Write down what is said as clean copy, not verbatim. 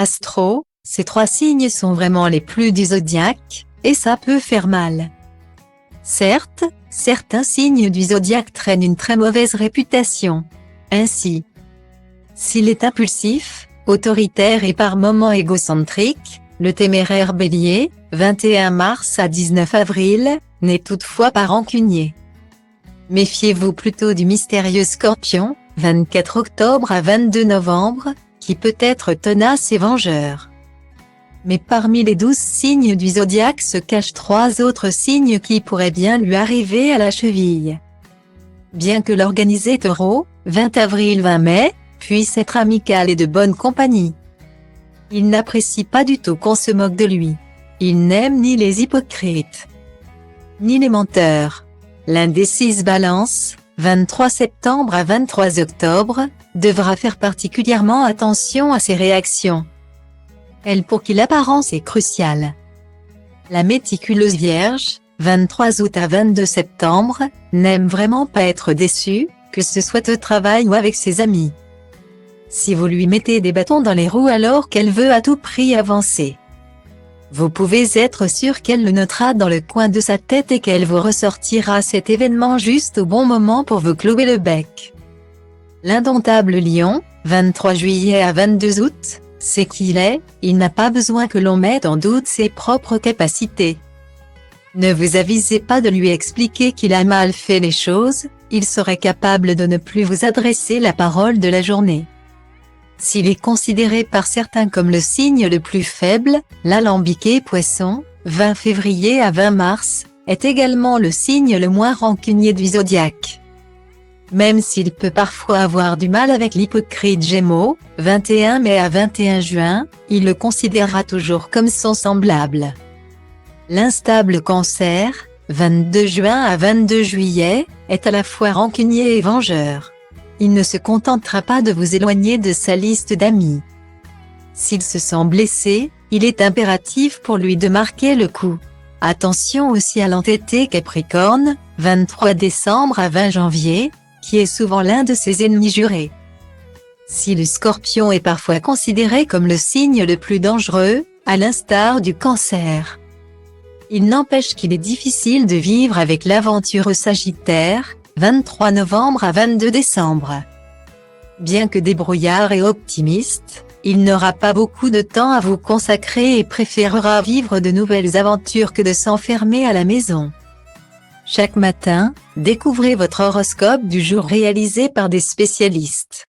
Astro, ces 3 signes sont vraiment les plus du zodiaque, et ça peut faire mal. Certes, certains signes du zodiaque traînent une très mauvaise réputation. Ainsi, s'il est impulsif, autoritaire et par moments égocentrique, le téméraire Bélier, 21 mars à 19 avril, n'est toutefois pas rancunier. Méfiez-vous plutôt du mystérieux Scorpion, 24 octobre à 22 novembre, qui peut être tenace et vengeur. Mais parmi les 12 signes du zodiaque se cachent 3 autres signes qui pourraient bien lui arriver à la cheville. Bien que l'organisé Taureau, 20 avril-20 mai, puisse être amical et de bonne compagnie, il n'apprécie pas du tout qu'on se moque de lui. Il n'aime ni les hypocrites, ni les menteurs. L'indécise Balance, 23 septembre à 23 octobre, devra faire particulièrement attention à ses réactions. Elle pour qui l'apparence est cruciale. La méticuleuse Vierge, 23 août à 22 septembre, n'aime vraiment pas être déçue, que ce soit au travail ou avec ses amis. Si vous lui mettez des bâtons dans les roues alors qu'elle veut à tout prix avancer, vous pouvez être sûr qu'elle le notera dans le coin de sa tête et qu'elle vous ressortira cet événement juste au bon moment pour vous clouer le bec. L'indomptable Lion, 23 juillet à 22 août, c'est qui il n'a pas besoin que l'on mette en doute ses propres capacités. Ne vous avisez pas de lui expliquer qu'il a mal fait les choses, il serait capable de ne plus vous adresser la parole de la journée. S'il est considéré par certains comme le signe le plus faible, l'alambiqué Poisson, 20 février à 20 mars, est également le signe le moins rancunier du zodiaque. Même s'il peut parfois avoir du mal avec l'hypocrite Gémeaux, 21 mai à 21 juin, il le considérera toujours comme son semblable. L'instable Cancer, 22 juin à 22 juillet, est à la fois rancunier et vengeur. Il ne se contentera pas de vous éloigner de sa liste d'amis. S'il se sent blessé, il est impératif pour lui de marquer le coup. Attention aussi à l'entêté Capricorne, 23 décembre à 20 janvier, qui est souvent l'un de ses ennemis jurés. Si le Scorpion est parfois considéré comme le signe le plus dangereux, à l'instar du Cancer, il n'empêche qu'il est difficile de vivre avec l'aventureux Sagittaire, 23 novembre à 22 décembre. Bien que débrouillard et optimiste, il n'aura pas beaucoup de temps à vous consacrer et préférera vivre de nouvelles aventures que de s'enfermer à la maison. Chaque matin, découvrez votre horoscope du jour réalisé par des spécialistes.